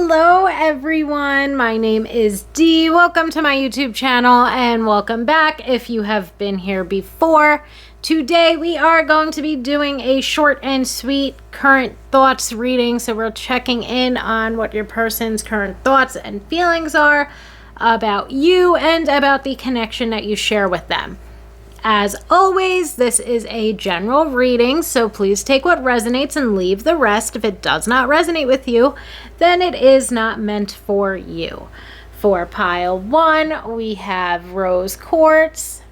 Hello everyone, my name is Dee. Welcome to my YouTube channel and welcome back if you have been here before. Today we are going to be doing a short and sweet current thoughts reading. So we're checking in on what your person's current thoughts and feelings are about you and about the connection that you share with them. As always, this is a general reading, so please take what resonates and leave the rest. If it does not resonate with you, then it is not meant for you. For pile 1, we have rose quartz.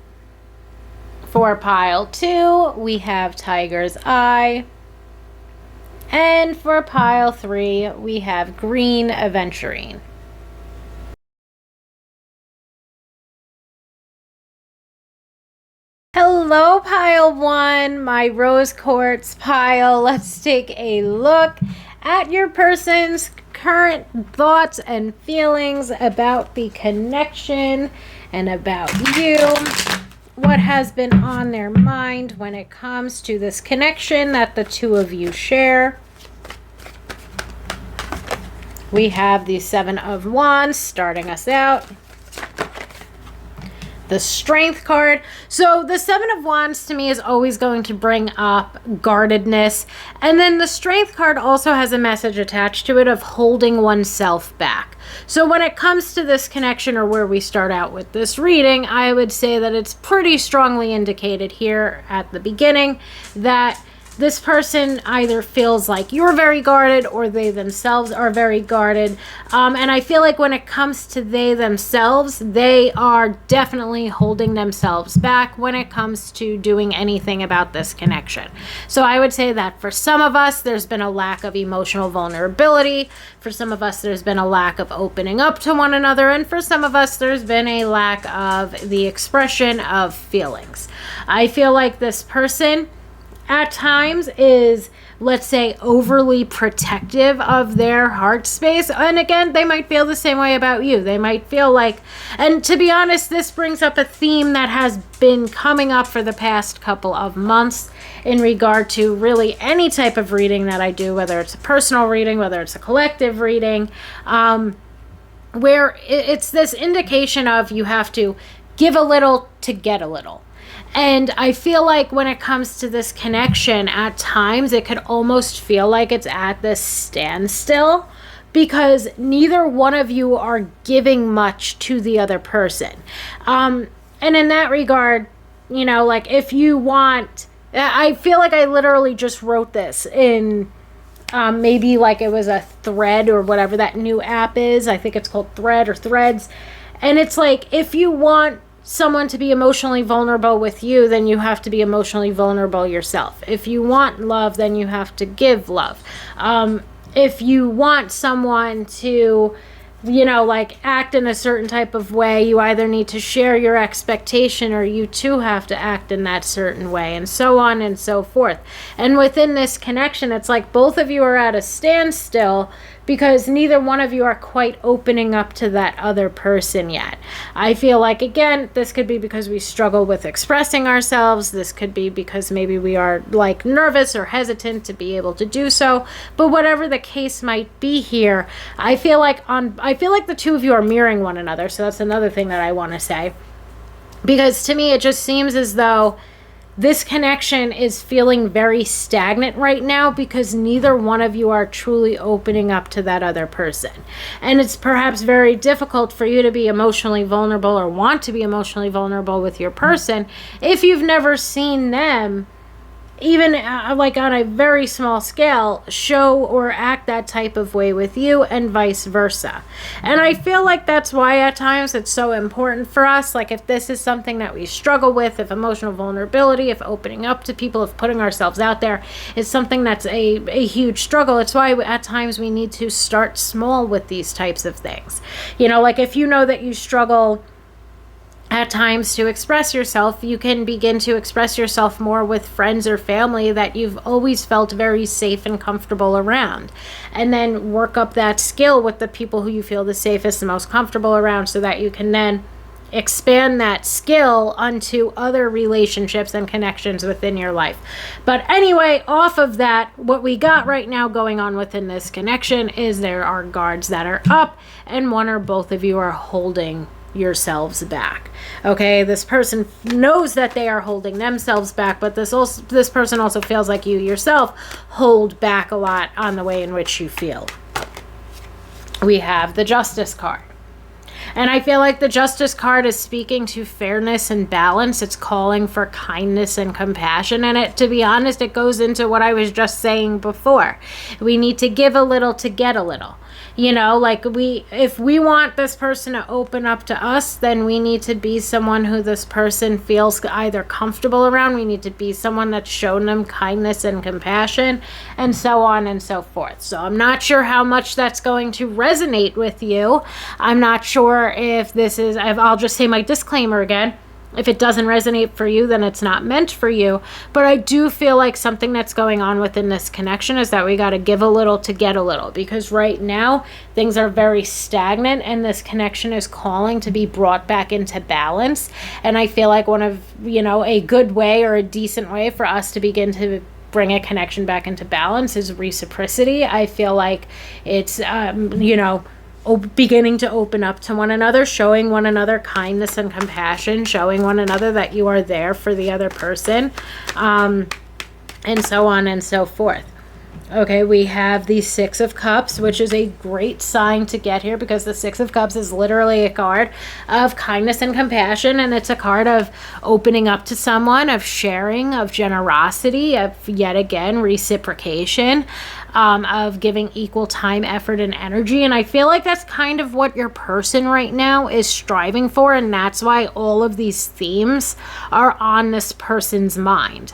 For pile 2, we have tiger's eye. And for pile 3, we have green aventurine. Hello pile 1, my rose quartz pile. Let's take a look at your person's current thoughts and feelings about the connection and about you. What has been on their mind when it comes to this connection that the two of you share. We have the 7 of Wands starting us out. The Strength card. So the 7 of Wands to me is always going to bring up guardedness. And then the Strength card also has a message attached to it of holding oneself back. So when it comes to this connection, or where we start out with this reading, I would say that it's pretty strongly indicated here at the beginning that this person either feels like you're very guarded or they themselves are very guarded. And I feel like when it comes to they themselves, they are definitely holding themselves back when it comes to doing anything about this connection. So I would say that for some of us, there's been a lack of emotional vulnerability. For some of us, there's been a lack of opening up to one another. And for some of us, there's been a lack of the expression of feelings. I feel like this person at times is, let's say, overly protective of their heart space. And again, they might feel the same way about you. They might feel like, and to be honest, this brings up a theme that has been coming up for the past couple of months in regard to really any type of reading that I do, whether it's a personal reading, whether it's a collective reading, where it's this indication of you have to give a little to get a little. And I feel like when it comes to this connection, at times it could almost feel like it's at this standstill because neither one of you are giving much to the other person. And in that regard, you know, like if you want, I feel like I literally just wrote this in maybe like it was a thread or whatever that new app is. I think it's called Thread or Threads. And it's like, if you want someone to be emotionally vulnerable with you, then you have to be emotionally vulnerable yourself. If you want love, then you have to give love. If you want someone to, you know, like act in a certain type of way, you either need to share your expectation or you too have to act in that certain way, and so on and so forth. And within this connection, it's like both of you are at a standstill because neither one of you are quite opening up to that other person yet. I feel like, again, this could be because we struggle with expressing ourselves. This could be because maybe we are like nervous or hesitant to be able to do so. But whatever the case might be here, I feel like the two of you are mirroring one another. So that's another thing that I want to say. Because to me, it just seems as though this connection is feeling very stagnant right now because neither one of you are truly opening up to that other person. And it's perhaps very difficult for you to be emotionally vulnerable or want to be emotionally vulnerable with your person if you've never seen them, even like on a very small scale, show or act that type of way with you, and vice versa. And I feel like that's why at times it's so important for us, like if this is something that we struggle with, if emotional vulnerability, if opening up to people, if putting ourselves out there is something that's a huge struggle, it's why at times we need to start small with these types of things. You know, like if you know that you struggle at times to express yourself, you can begin to express yourself more with friends or family that you've always felt very safe and comfortable around. And then work up that skill with the people who you feel the safest and most comfortable around so that you can then expand that skill onto other relationships and connections within your life. But anyway, off of that, what we got right now going on within this connection is there are guards that are up, and one or both of you are holding yourselves back. Okay, this person knows that they are holding themselves back, but this person also feels like you yourself hold back a lot on the way in which you feel. We have the Justice card. And I feel like the Justice card is speaking to fairness and balance. It's calling for kindness and compassion. And to be honest, it goes into what I was just saying before. We need to give a little to get a little. You know, like if we want this person to open up to us, then we need to be someone who this person feels either comfortable around. We need to be someone that's shown them kindness and compassion, and so on and so forth. So I'm not sure how much that's going to resonate with you. I'm not sure if this is, I'll just say my disclaimer again. If it doesn't resonate for you, then it's not meant for you. But I do feel like something that's going on within this connection is that we got to give a little to get a little, because right now things are very stagnant and this connection is calling to be brought back into balance. And I feel like one of, a good way or a decent way for us to begin to bring a connection back into balance is reciprocity. I feel like it's, beginning to open up to one another, showing one another kindness and compassion, showing one another that you are there for the other person, and so on and so forth. Okay, we have the Six of Cups, which is a great sign to get here because the Six of Cups is literally a card of kindness and compassion, and it's a card of opening up to someone, of sharing, of generosity, of yet again reciprocation, of giving equal time, effort, and energy. And I feel like that's kind of what your person right now is striving for, and that's why all of these themes are on this person's mind.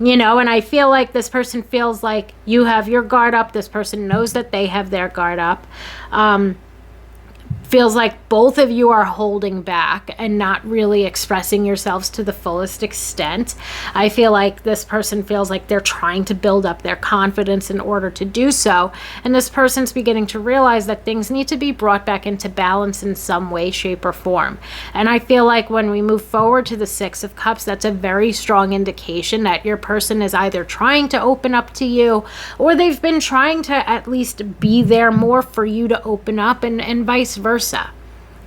And I feel like this person feels like you have your guard up. This person knows that they have their guard up. Feels like both of you are holding back and not really expressing yourselves to the fullest extent. I feel like this person feels like they're trying to build up their confidence in order to do so. And this person's beginning to realize that things need to be brought back into balance in some way, shape, or form. And I feel like when we move forward to the Six of Cups, that's a very strong indication that your person is either trying to open up to you, or they've been trying to at least be there more for you to open up, and vice versa.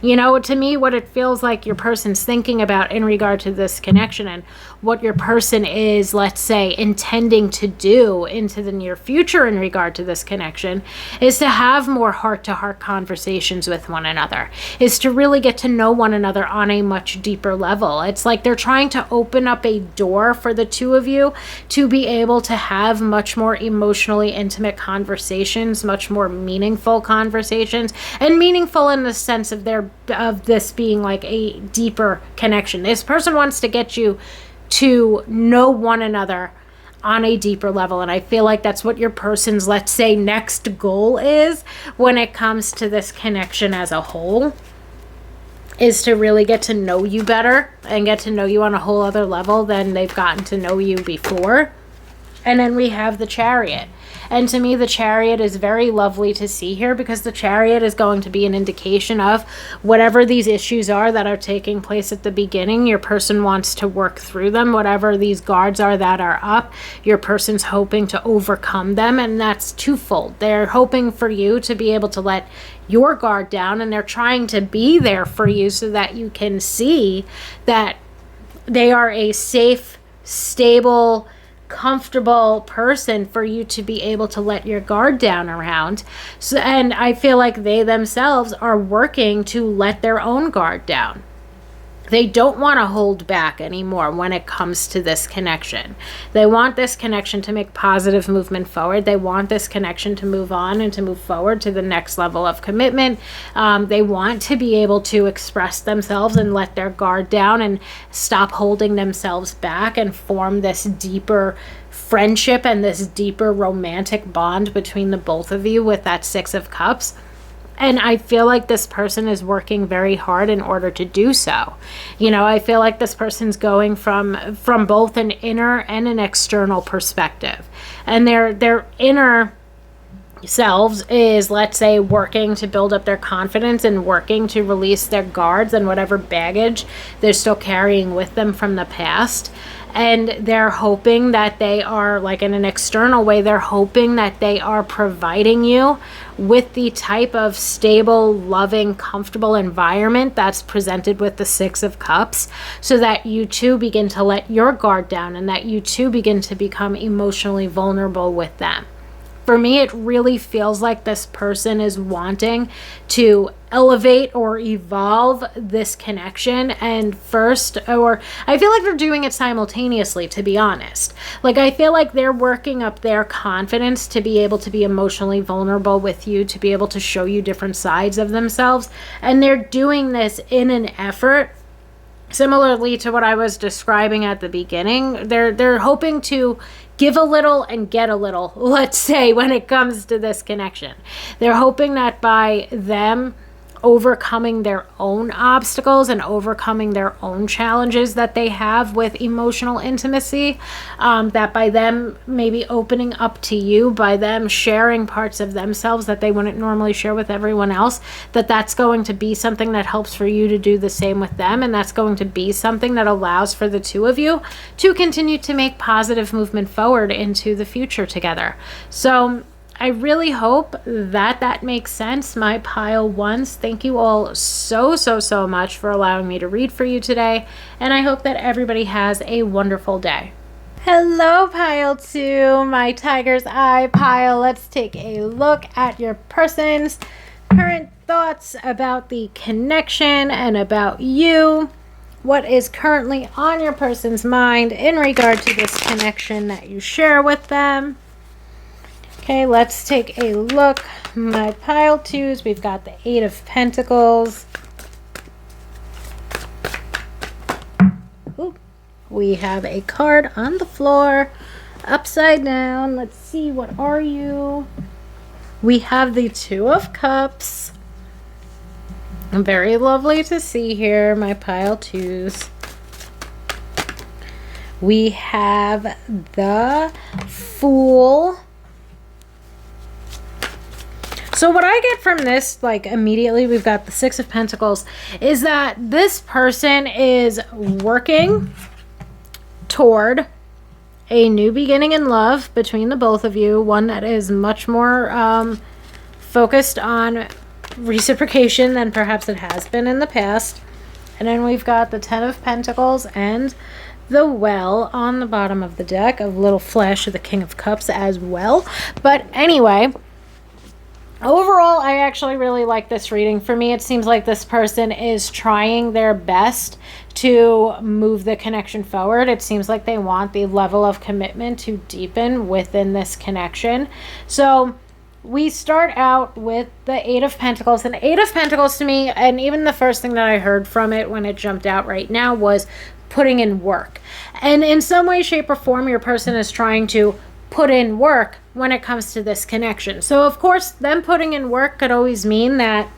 To me, what it feels like your person's thinking about in regard to this connection and what your person is, let's say, intending to do into the near future in regard to this connection is to have more heart-to-heart conversations with one another, is to really get to know one another on a much deeper level. It's like they're trying to open up a door for the two of you to be able to have much more emotionally intimate conversations, much more meaningful conversations, and meaningful in the sense of this being like a deeper connection. This person wants to get you to know one another on a deeper level, and I feel like that's what your person's, let's say, next goal is when it comes to this connection as a whole, is to really get to know you better and get to know you on a whole other level than they've gotten to know you before. And then we have the Chariot. And to me, the Chariot is very lovely to see here because the Chariot is going to be an indication of whatever these issues are that are taking place at the beginning. Your person wants to work through them. Whatever these guards are that are up, your person's hoping to overcome them. And that's twofold. They're hoping for you to be able to let your guard down, and they're trying to be there for you so that you can see that they are a safe, stable, comfortable person for you to be able to let your guard down around. So, and I feel like they themselves are working to let their own guard down. They don't want to hold back anymore when it comes to this connection. They want this connection to make positive movement forward. They want this connection to move on and to move forward to the next level of commitment. They want to be able to express themselves and let their guard down and stop holding themselves back and form this deeper friendship and this deeper romantic bond between the both of you with that Six of Cups. And I feel like this person is working very hard in order to do so. I feel like this person's going from both an inner and an external perspective. And their inner selves is, let's say, working to build up their confidence and working to release their guards and whatever baggage they're still carrying with them from the past. And they're hoping that they are, like in an external way, they're hoping that they are providing you with the type of stable, loving, comfortable environment that's presented with the Six of Cups, so that you too begin to let your guard down and that you too begin to become emotionally vulnerable with them. For me, it really feels like this person is wanting to elevate or evolve this connection. And first, or I feel like they're doing it simultaneously, to be honest. Like, I feel like they're working up their confidence to be able to be emotionally vulnerable with you, to be able to show you different sides of themselves. And they're doing this in an effort similarly to what I was describing at the beginning. They're hoping to give a little and get a little, let's say, when it comes to this connection. They're hoping that by them overcoming their own obstacles and overcoming their own challenges that they have with emotional intimacy, that by them maybe opening up to you, by them sharing parts of themselves that they wouldn't normally share with everyone else, that's going to be something that helps for you to do the same with them. And that's going to be something that allows for the two of you to continue to make positive movement forward into the future together. So I really hope that makes sense, my pile ones. Thank you all so much for allowing me to read for you today, and I hope that everybody has a wonderful day. Hello, pile two, my tiger's eye pile. Let's take a look at your person's current thoughts about the connection and about you. What is currently on your person's mind in regard to this connection that you share with them? Okay, let's take a look. My pile twos, we've got the Eight of Pentacles. Ooh, we have a card on the floor, upside down. Let's see, what are you? We have the Two of Cups. Very lovely to see here, my pile twos. We have the Fool. So what I get from this, like immediately, we've got the Six of Pentacles, is that this person is working toward a new beginning in love between the both of you, one that is much more focused on reciprocation than perhaps it has been in the past. And then we've got the Ten of Pentacles and the Well on the bottom of the deck, a little flash of the King of Cups as well. But anyway, overall, I actually really like this reading. For me, it seems like this person is trying their best to move the connection forward. It seems like they want the level of commitment to deepen within this connection. So we start out with the Eight of Pentacles. And Eight of Pentacles to me, and even the first thing that I heard from it when it jumped out right now, was putting in work. And in some way, shape, or form, your person is trying to put in work when it comes to this connection. So of course, them putting in work could always mean that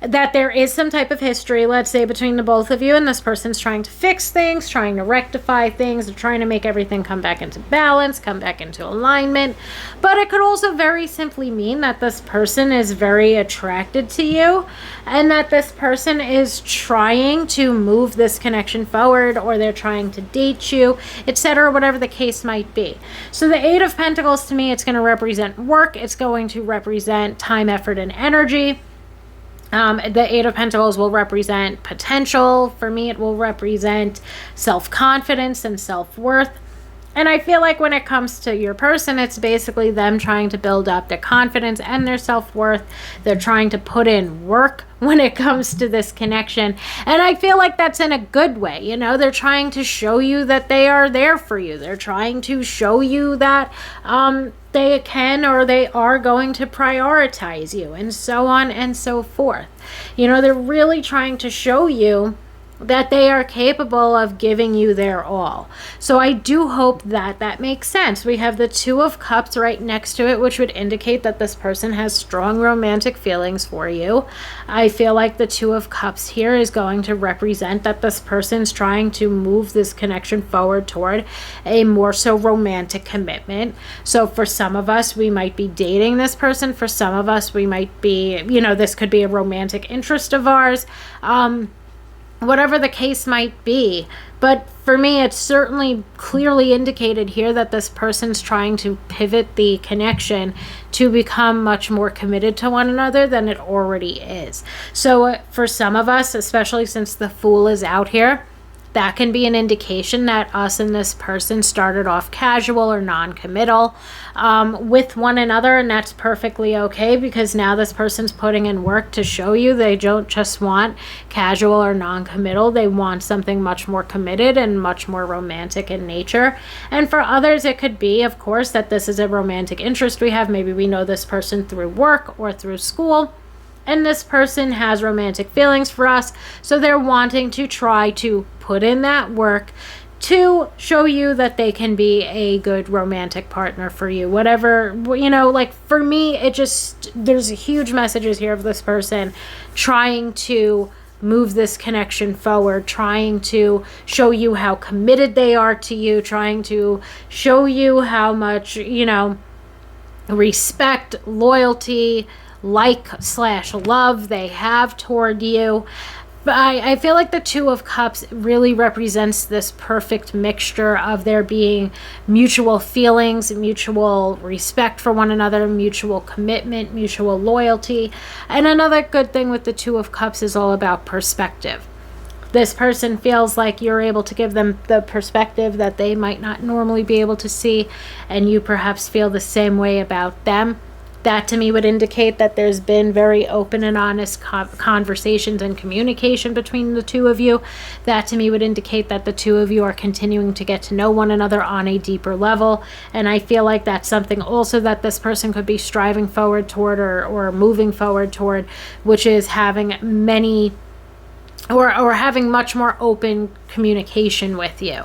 that there is some type of history, let's say, between the both of you, and this person's trying to fix things, trying to rectify things, trying to make everything come back into balance, come back into alignment. But it could also very simply mean that this person is very attracted to you, and that this person is trying to move this connection forward, or they're trying to date you, etc., whatever the case might be. So the Eight of Pentacles, to me, it's going to represent work. It's going to represent time, effort, and energy. The Eight of Pentacles will represent potential. For me, it will represent self-confidence and self-worth. And I feel like when it comes to your person, it's basically them trying to build up their confidence and their self-worth. They're trying to put in work when it comes to this connection. And I feel like that's in a good way. You know, they're trying to show you that they are there for you. They're trying to show you that they can, or they are going to prioritize you, and so on and so forth. You know, they're really trying to show you that they are capable of giving you their all. So I do hope that that makes sense. We have the Two of Cups right next to it, which would indicate that this person has strong romantic feelings for you. I feel like the Two of Cups here is going to represent that this person's trying to move this connection forward toward a more so romantic commitment. So for some of us, we might be dating this person. For some of us, we might be, this could be a romantic interest of ours. Whatever the case might be. But for me, it's certainly clearly indicated here that this person's trying to pivot the connection to become much more committed to one another than it already is. So for some of us, especially since the Fool is out here, that can be an indication that us and this person started off casual or non-committal with one another, and that's perfectly okay, because now this person's putting in work to show you they don't just want casual or non-committal. They want something much more committed and much more romantic in nature. And for others, it could be, of course, that this is a romantic interest we have. Maybe we know this person through work or through school, and this person has romantic feelings for us, so they're wanting to try to put in that work to show you that they can be a good romantic partner for you. Whatever, like for me, there's huge messages here of this person trying to move this connection forward, trying to show you how committed they are to you, trying to show you how much, respect, loyalty, like/love they have toward you. But I feel like the Two of Cups really represents this perfect mixture of there being mutual feelings, mutual respect for one another, mutual commitment, mutual loyalty. And another good thing with the Two of Cups is all about perspective. This person feels like you're able to give them the perspective that they might not normally be able to see, and you perhaps feel the same way about them. That to me would indicate that there's been very open and honest conversations and communication between the two of you. That to me would indicate that the two of you are continuing to get to know one another on a deeper level. And I feel like that's something also that this person could be striving forward toward or moving forward toward, which is having many or having much more open communication with you.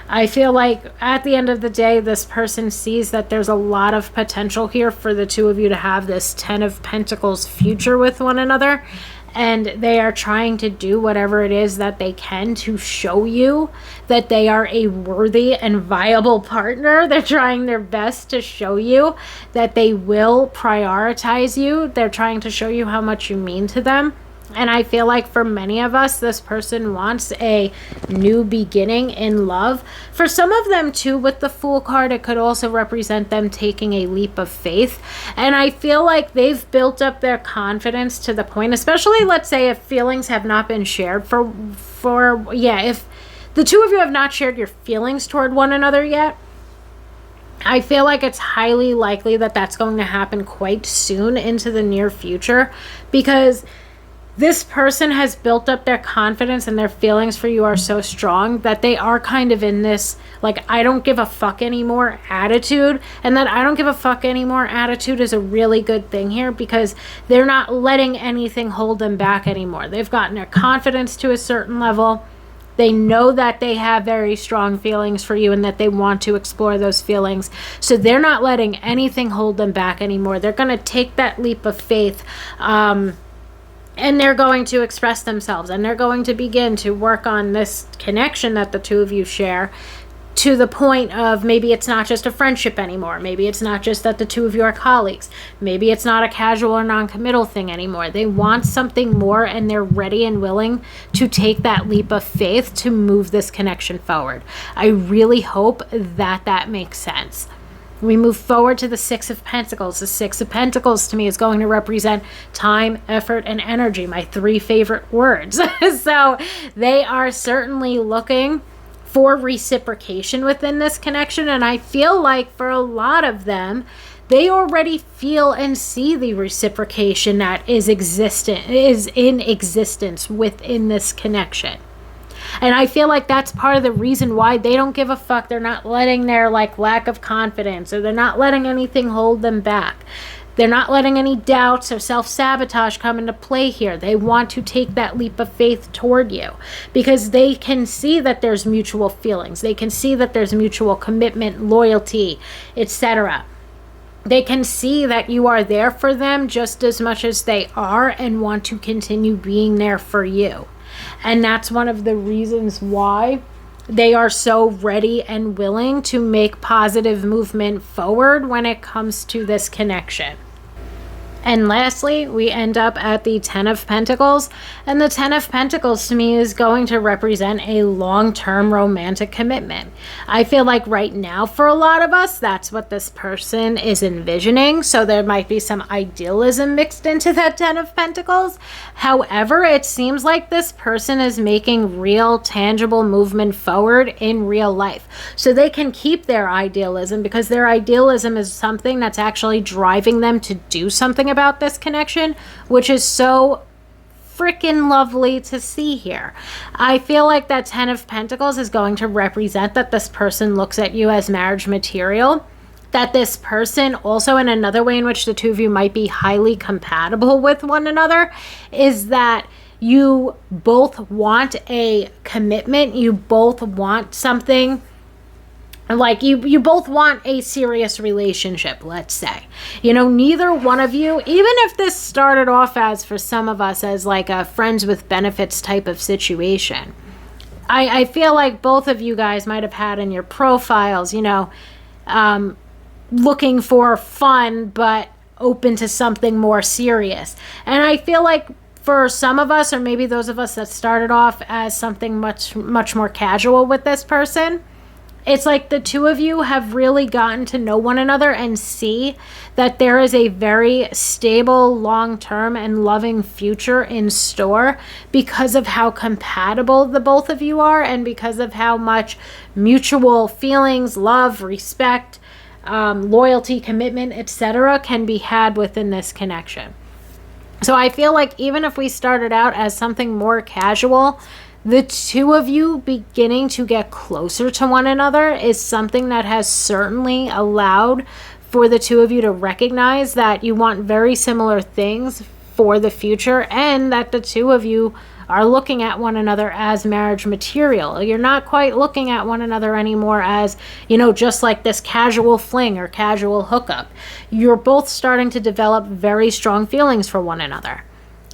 I feel like at the end of the day, this person sees that there's a lot of potential here for the two of you to have this Ten of Pentacles future with one another. And they are trying to do whatever it is that they can to show you that they are a worthy and viable partner. They're trying their best to show you that they will prioritize you. They're trying to show you how much you mean to them. And I feel like for many of us, this person wants a new beginning in love. For some of them too, with the Fool card, it could also represent them taking a leap of faith. And I feel like they've built up their confidence to the point, especially let's say if feelings have not been shared if the two of you have not shared your feelings toward one another yet, I feel like it's highly likely that that's going to happen quite soon into the near future, because this person has built up their confidence and their feelings for you are so strong that they are kind of in this, like, I don't give a fuck anymore attitude. And that I don't give a fuck anymore attitude is a really good thing here, because they're not letting anything hold them back anymore. They've gotten their confidence to a certain level. They know that they have very strong feelings for you and that they want to explore those feelings. So they're not letting anything hold them back anymore. They're going to take that leap of faith, and they're going to express themselves, and they're going to begin to work on this connection that the two of you share, to the point of maybe it's not just a friendship anymore. Maybe it's not just that the two of you are colleagues. Maybe it's not a casual or non-committal thing anymore. They want something more, and they're ready and willing to take that leap of faith to move this connection forward. I really hope that that makes sense. We move forward to the Six of Pentacles. The Six of Pentacles to me is going to represent time, effort, and energy, my three favorite words. So they are certainly looking for reciprocation within this connection. And I feel like for a lot of them, they already feel and see the reciprocation that is in existence within this connection. And I feel like that's part of the reason why they don't give a fuck. They're not letting their lack of confidence, or they're not letting anything hold them back. They're not letting any doubts or self-sabotage come into play here. They want to take that leap of faith toward you because they can see that there's mutual feelings. They can see that there's mutual commitment, loyalty, etc. They can see that you are there for them just as much as they are and want to continue being there for you. And that's one of the reasons why they are so ready and willing to make positive movement forward when it comes to this connection. And lastly, we end up at the Ten of Pentacles. And the Ten of Pentacles to me is going to represent a long-term romantic commitment. I feel like right now for a lot of us, that's what this person is envisioning. So there might be some idealism mixed into that Ten of Pentacles. However, it seems like this person is making real, tangible movement forward in real life. So they can keep their idealism because their idealism is something that's actually driving them to do something about this connection, which is so freaking lovely to see here. I feel like that Ten of Pentacles is going to represent that this person looks at you as marriage material, that this person also, in another way in which the two of you might be highly compatible with one another, is that you both want a commitment, you both want something. Like you both want a serious relationship, let's say. You know, neither one of you, even if this started off as, for some of us, as like a friends with benefits type of situation, I feel like both of you guys might have had in your profiles, you know, looking for fun but open to something more serious. And I feel like for some of us, or maybe those of us that started off as something much more casual with this person, it's like the two of you have really gotten to know one another and see that there is a very stable, long-term, and loving future in store because of how compatible the both of you are and because of how much mutual feelings, love, respect, loyalty, commitment, etc. can be had within this connection. So I feel like even if we started out as something more casual, the two of you beginning to get closer to one another is something that has certainly allowed for the two of you to recognize that you want very similar things for the future and that the two of you are looking at one another as marriage material. You're not quite looking at one another anymore as, you know, just like this casual fling or casual hookup. You're both starting to develop very strong feelings for one another.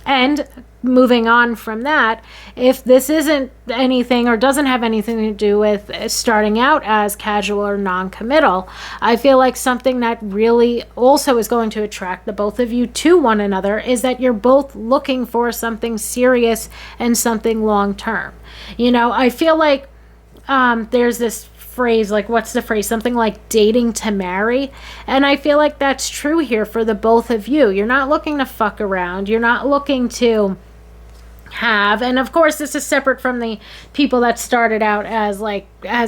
And moving on from that, if this isn't anything or doesn't have anything to do with starting out as casual or non-committal, I feel like something that really also is going to attract the both of you to one another is that you're both looking for something serious and something long-term. You know, I feel like there's this phrase, like, what's the phrase? Something like dating to marry. And I feel like that's true here for the both of you. You're not looking to fuck around. You're not looking to have, and of course this is separate from the people that started out as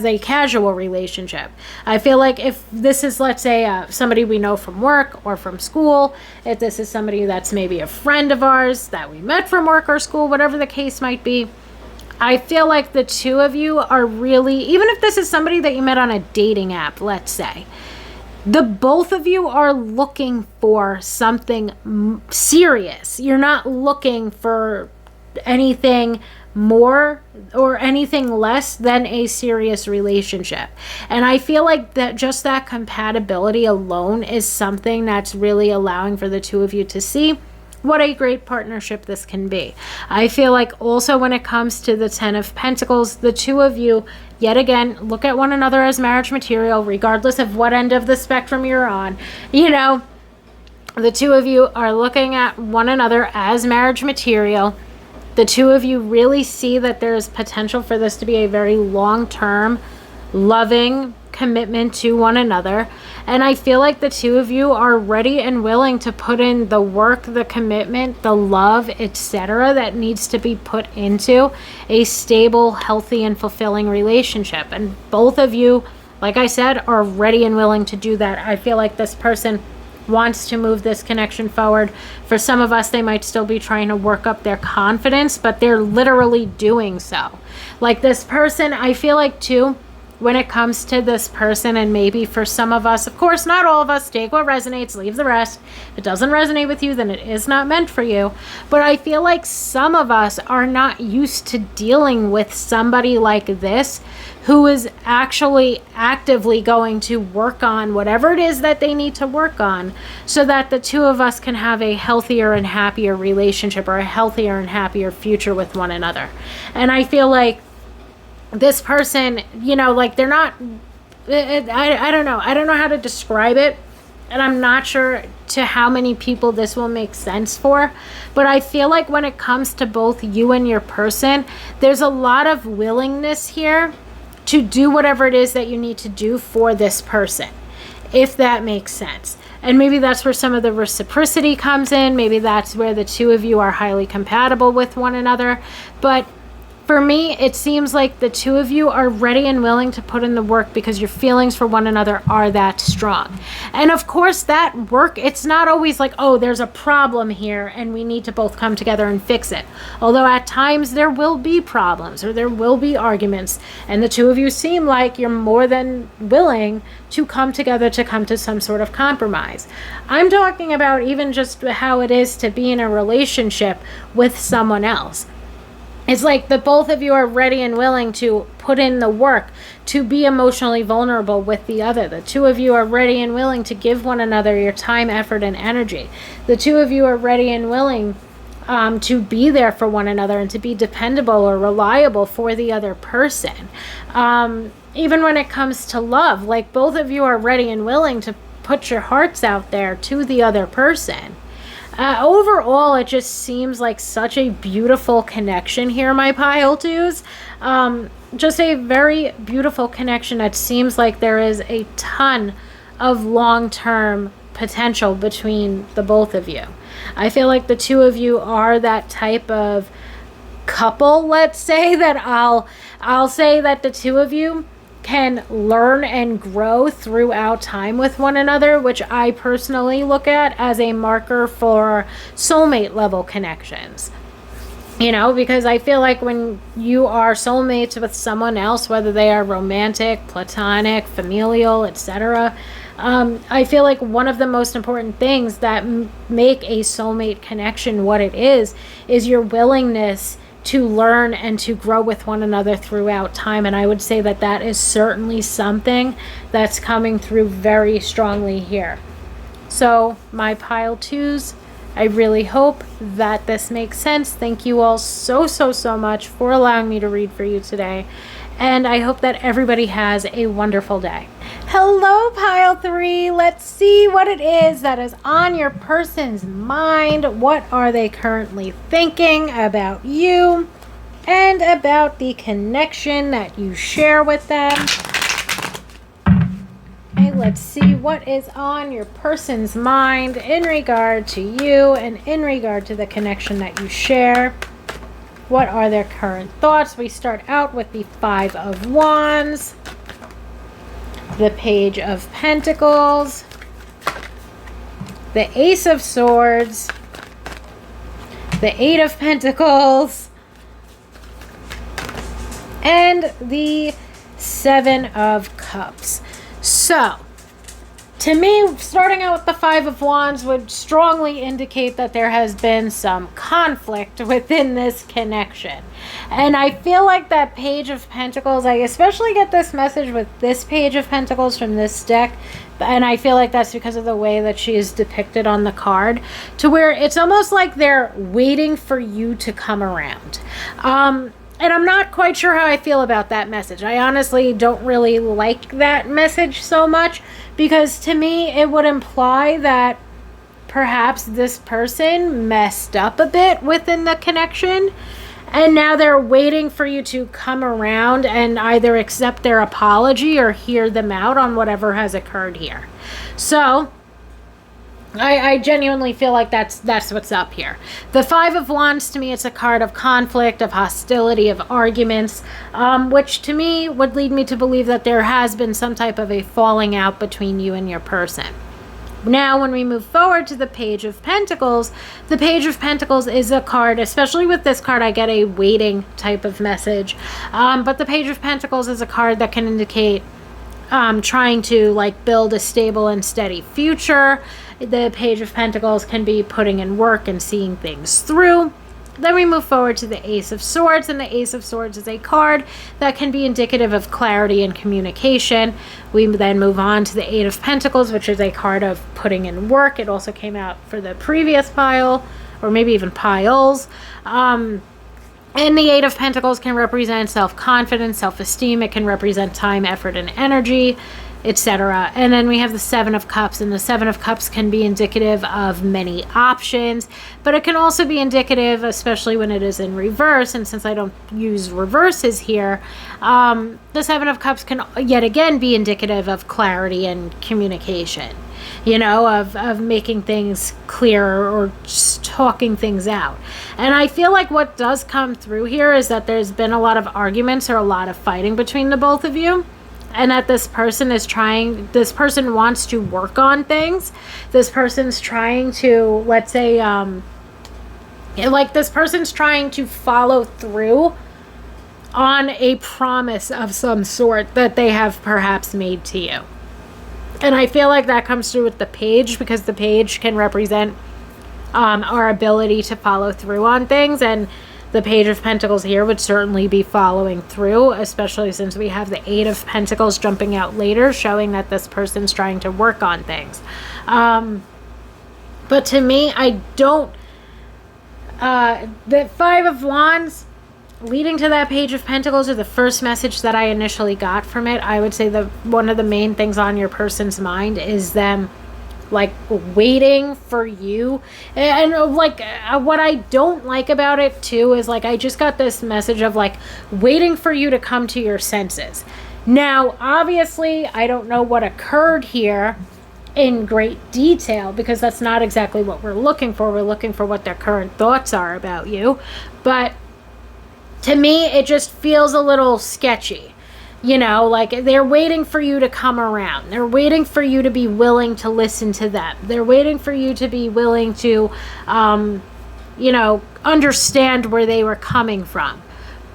a casual relationship. I feel like if this is, let's say, somebody we know from work or from school, if this is somebody that's maybe a friend of ours that we met from work or school, whatever the case might be, I feel like the two of you are really, even if this is somebody that you met on a dating app, let's say, the both of you are looking for something serious. You're not looking for anything more or anything less than a serious relationship. And I feel like that just that compatibility alone is something that's really allowing for the two of you to see what a great partnership this can be. I feel like also when it comes to the Ten of Pentacles, the two of you, yet again, look at one another as marriage material, regardless of what end of the spectrum you're on. You know, the two of you are looking at one another as marriage material. The two of you really see that there's potential for this to be a very long-term, loving commitment to one another. And I feel like the two of you are ready and willing to put in the work, the commitment, the love, etc. that needs to be put into a stable, healthy, and fulfilling relationship. And both of you, like I said, are ready and willing to do that. I feel like this person wants to move this connection forward. For some of us, they might still be trying to work up their confidence, but they're literally doing so. Like this person, I feel like too, when it comes to this person. And maybe for some of us, of course, not all of us, take what resonates, leave the rest. If it doesn't resonate with you, then it is not meant for you. But I feel like some of us are not used to dealing with somebody like this, who is actually actively going to work on whatever it is that they need to work on, so that the two of us can have a healthier and happier relationship, or a healthier and happier future with one another. And I feel like this person, you know, like they're not, I don't know. I don't know how to describe it. And I'm not sure to how many people this will make sense for. But I feel like when it comes to both you and your person, there's a lot of willingness here to do whatever it is that you need to do for this person, if that makes sense. And maybe that's where some of the reciprocity comes in. Maybe that's where the two of you are highly compatible with one another. But for me, it seems like the two of you are ready and willing to put in the work, because your feelings for one another are that strong. And of course, that work, it's not always like, oh, there's a problem here and we need to both come together and fix it. Although at times there will be problems, or there will be arguments, and the two of you seem like you're more than willing to come together to come to some sort of compromise. I'm talking about even just how it is to be in a relationship with someone else. It's like the both of you are ready and willing to put in the work to be emotionally vulnerable with the other. The two of you are ready and willing to give one another your time, effort, and energy. The two of you are ready and willing to be there for one another and to be dependable or reliable for the other person. Even when it comes to love, like both of you are ready and willing to put your hearts out there to the other person. Overall, it just seems like such a beautiful connection here, my pile twos. Just a very beautiful connection. It seems like there is a ton of long-term potential between the both of you. I feel like the two of you are that type of couple, let's say, that I'll say that the two of you can learn and grow throughout time with one another, which I personally look at as a marker for soulmate level connections. You know, because I feel like when you are soulmates with someone else, whether they are romantic, platonic, familial, etc., I feel like one of the most important things that make a soulmate connection what it is your willingness to learn and to grow with one another throughout time. And I would say that that is certainly something that's coming through very strongly here. So my pile twos, I really hope that this makes sense. Thank you all so much for allowing me to read for you today. And I hope that everybody has a wonderful day. Hello, pile three. Let's see what it is that is on your person's mind. What are they currently thinking about you and about the connection that you share with them? Okay, let's see what is on your person's mind in regard to you and in regard to the connection that you share. What are their current thoughts? We start out with the Five of Wands, the Page of Pentacles, the Ace of Swords, the Eight of Pentacles, and the Seven of Cups. So, to me, starting out with the Five of Wands would strongly indicate that there has been some conflict within this connection. And I feel like that Page of Pentacles, I especially get this message with this Page of Pentacles from this deck, and I feel like that's because of the way that she is depicted on the card, to where it's almost like they're waiting for you to come around. And I'm not quite sure how I feel about that message. I honestly don't really like that message so much, because to me it would imply that perhaps this person messed up a bit within the connection, and now they're waiting for you to come around and either accept their apology or hear them out on whatever has occurred here. So I genuinely feel like that's what's up here. The Five of Wands, to me, it's a card of conflict, of hostility, of arguments, which to me would lead me to believe that there has been some type of a falling out between you and your person. Now, when we move forward to the Page of Pentacles, the Page of Pentacles is a card, especially with this card, I get a waiting type of message. But the Page of Pentacles is a card that can indicate trying to like build a stable and steady future. The Page of Pentacles can be putting in work and seeing things through. Then we move forward to the Ace of Swords, and the Ace of Swords is a card that can be indicative of clarity and communication. We then move on to the Eight of Pentacles, which is a card of putting in work. It also came out for the previous pile, or maybe even piles. And the Eight of Pentacles can represent self-confidence, self-esteem. It can represent time, effort, and energy, etc. And then we have the Seven of Cups, and the Seven of Cups can be indicative of many options, but it can also be indicative, especially when it is in reverse, and since I don't use reverses here, the Seven of Cups can yet again be indicative of clarity and communication, you know, of making things clear or just talking things out. And I feel like what does come through here is that there's been a lot of arguments or a lot of fighting between the both of you. And that this person wants to work on things. This person's trying to, let's say, like this person's trying to follow through on a promise of some sort that they have perhaps made to you. And I feel like that comes through with the Page, because the Page can represent our ability to follow through on things, and the Page of Pentacles here would certainly be following through, especially since we have the Eight of Pentacles jumping out later, showing that this person's trying to work on things. But to me, I don't... the Five of Wands leading to that Page of Pentacles are the first message that I initially got from it. I would say one of the main things on your person's mind is them like waiting for you. And like what I don't like about it too is like I just got this message of like waiting for you to come to your senses. Now obviously I don't know what occurred here in great detail, because that's not exactly what we're looking for. We're looking for what their current thoughts are about you. But to me it just feels a little sketchy. You know, like they're waiting for you to come around. They're waiting for you to be willing to listen to them. They're waiting for you to be willing to, you know, understand where they were coming from.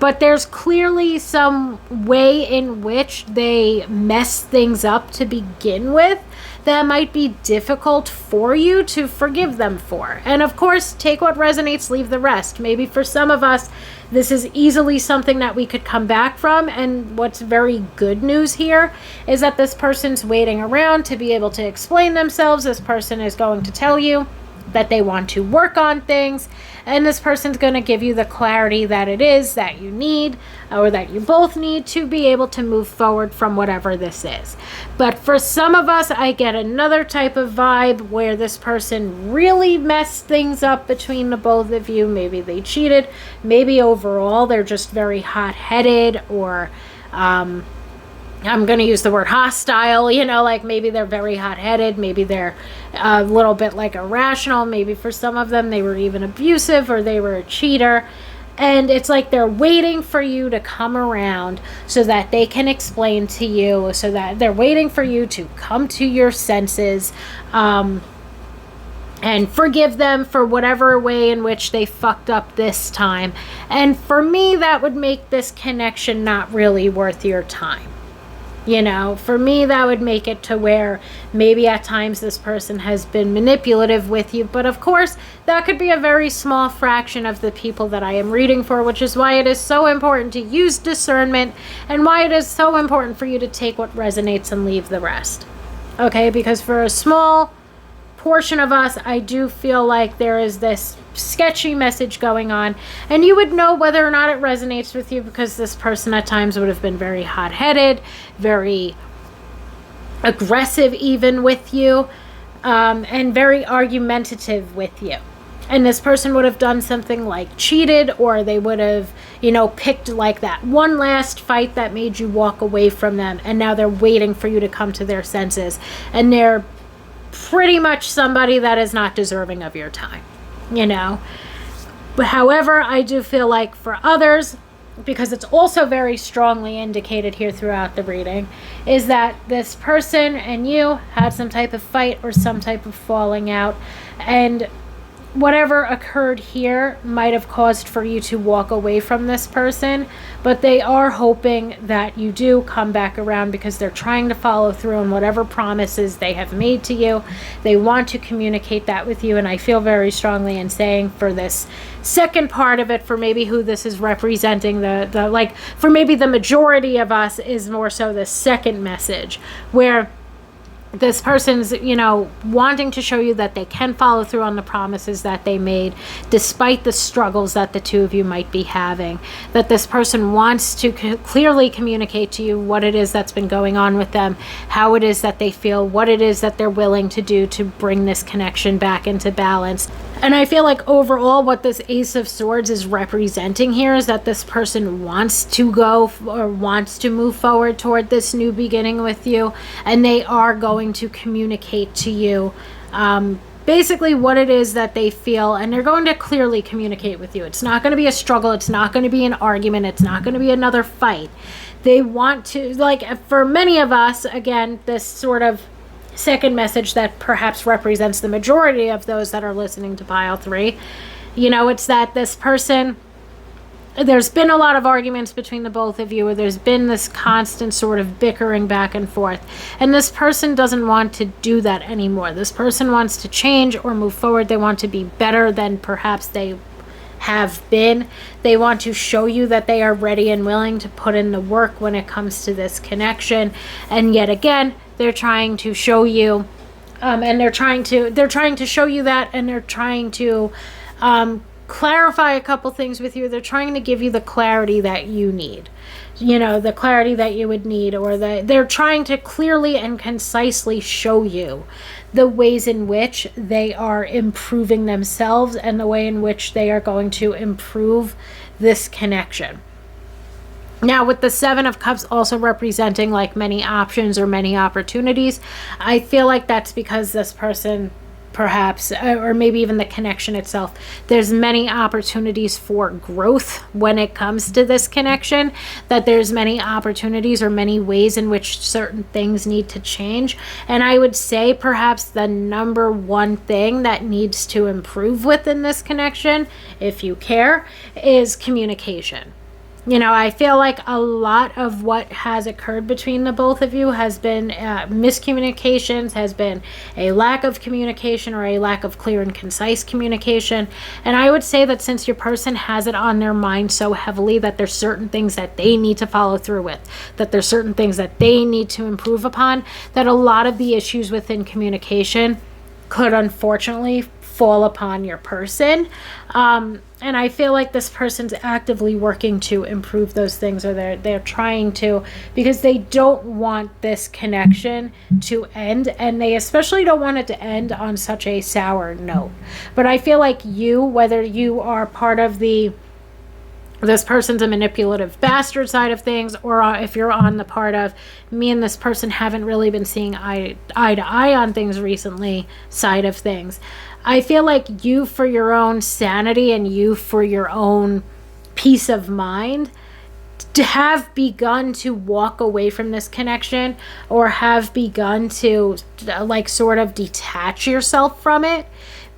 But there's clearly some way in which they mess things up to begin with that might be difficult for you to forgive them for. And of course, take what resonates, leave the rest. Maybe for some of us, this is easily something that we could come back from. And what's very good news here is that this person's waiting around to be able to explain themselves. This person is going to tell you that they want to work on things, and this person's going to give you the clarity that it is that you need, or that you both need, to be able to move forward from whatever this is. But for some of us, I get another type of vibe where this person really messed things up between the both of you. Maybe they cheated, maybe overall they're just very hot-headed, or I'm going to use the word hostile, you know, like maybe they're very hot-headed, maybe they're a little bit like irrational, maybe for some of them they were even abusive, or they were a cheater. And it's like they're waiting for you to come around so that they can explain to you, so that they're waiting for you to come to your senses, and forgive them for whatever way in which they fucked up this time. And for me, that would make this connection not really worth your time. You know, for me, that would make it to where maybe at times this person has been manipulative with you. But of course, that could be a very small fraction of the people that I am reading for, which is why it is so important to use discernment, and why it is so important for you to take what resonates and leave the rest. Okay, because for a small portion of us, I do feel like there is this sketchy message going on, and you would know whether or not it resonates with you, because this person at times would have been very hot-headed, very aggressive even with you, and very argumentative with you. And this person would have done something like cheated, or they would have, you know, picked like that one last fight that made you walk away from them, and now they're waiting for you to come to their senses, and they're pretty much somebody that is not deserving of your time, you know. But however, I do feel like for others, because it's also very strongly indicated here throughout the reading, is that this person and you had some type of fight or some type of falling out, and whatever occurred here might have caused for you to walk away from this person, but they are hoping that you do come back around because they're trying to follow through on whatever promises they have made to you. They want to communicate that with you, and I feel very strongly in saying for this second part of it, for maybe who this is representing, the like for maybe the majority of us, is more so the second message, where this person's, wanting to show you that they can follow through on the promises that they made, despite the struggles that the two of you might be having. That this person wants to clearly communicate to you what it is that's been going on with them, how it is that they feel, what it is that they're willing to do to bring this connection back into balance. And I feel like overall what this Ace of Swords is representing here is that this person wants to go or wants to move forward toward this new beginning with you, and they are going to communicate to you basically what it is that they feel, and they're going to clearly communicate with you. It's not going to be a struggle. It's not going to be an argument. It's not going to be another fight. They want to, like for many of us, again, this sort of second message that perhaps represents the majority of those that are listening to pile 3, it's that this person, there's been a lot of arguments between the both of you, or there's been this constant sort of bickering back and forth, and this person doesn't want to do that anymore. This person wants to change or move forward. They want to be better than perhaps they have been. They want to show you that they are ready and willing to put in the work when it comes to this connection, and yet again they're trying to show you and they're trying to show you that, and they're trying to clarify a couple things with you. They're trying to give you the clarity that you need, the clarity that you would need, or they're trying to clearly and concisely show you the ways in which they are improving themselves and the way in which they are going to improve this connection. Now, with the Seven of Cups also representing like many options or many opportunities, I feel like that's because this person perhaps, or maybe even the connection itself, there's many opportunities for growth when it comes to this connection, that there's many opportunities or many ways in which certain things need to change. And I would say perhaps the number one thing that needs to improve within this connection, if you care, is communication. I feel like a lot of what has occurred between the both of you has been miscommunications, has been a lack of communication or a lack of clear and concise communication. And I would say that since your person has it on their mind so heavily that there's certain things that they need to follow through with, that there's certain things that they need to improve upon, that a lot of the issues within communication could unfortunately fall upon your person. And I feel like this person's actively working to improve those things, or they're trying to, because they don't want this connection to end, and they especially don't want it to end on such a sour note. But I feel like you, whether you are part of this person's a manipulative bastard side of things, or if you're on the part of me and this person haven't really been seeing eye to eye on things recently side of things, I feel like you, for your own sanity and you for your own peace of mind, to have begun to walk away from this connection, or have begun to like sort of detach yourself from it,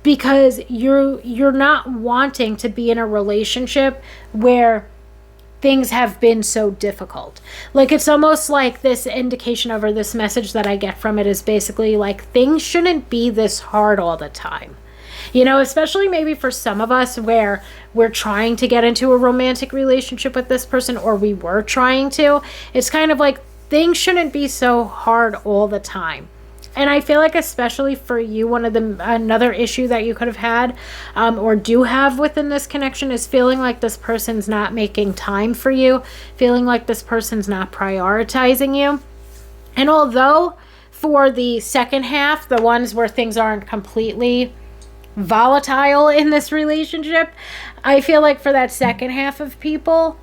because you're not wanting to be in a relationship where things have been so difficult. Like, it's almost like this indication of, or this message that I get from it is basically like, things shouldn't be this hard all the time. Especially maybe for some of us where we're trying to get into a romantic relationship with this person, or we were trying to. It's kind of like, things shouldn't be so hard all the time. And I feel like especially for you, another issue that you could have had or do have within this connection is feeling like this person's not making time for you, feeling like this person's not prioritizing you. And although for the second half, the ones where things aren't completely volatile in this relationship, I feel like for that second half of people,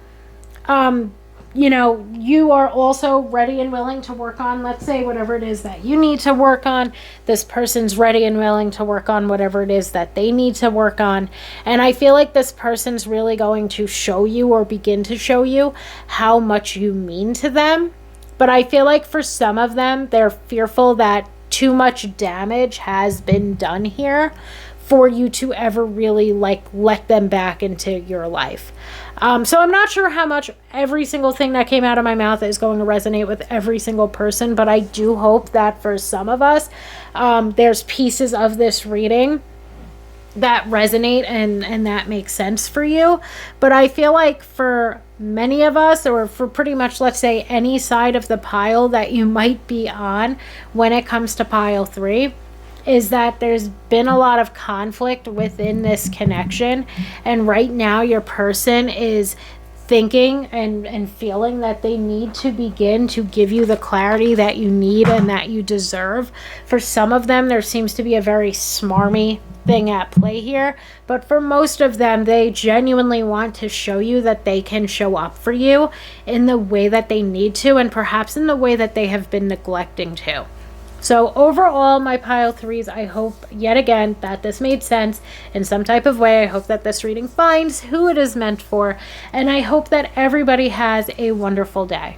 you know, you are also ready and willing to work on, let's say, whatever it is that you need to work on. This person's ready and willing to work on whatever it is that they need to work on. And I feel like this person's really going to show you or begin to show you how much you mean to them. But I feel like for some of them, they're fearful that too much damage has been done here for you to ever really like let them back into your life. So I'm not sure how much every single thing that came out of my mouth is going to resonate with every single person, but I do hope that for some of us, there's pieces of this reading that resonate and that makes sense for you. But I feel like for many of us, or for pretty much, let's say, any side of the pile that you might be on when it comes to pile 3, is that there's been a lot of conflict within this connection, and right now your person is thinking and feeling that they need to begin to give you the clarity that you need and that you deserve. For some of them, there seems to be a very smarmy thing at play here, but for most of them, they genuinely want to show you that they can show up for you in the way that they need to, and perhaps in the way that they have been neglecting to. So overall, my pile 3s, I hope yet again that this made sense in some type of way. I hope that this reading finds who it is meant for, and I hope that everybody has a wonderful day.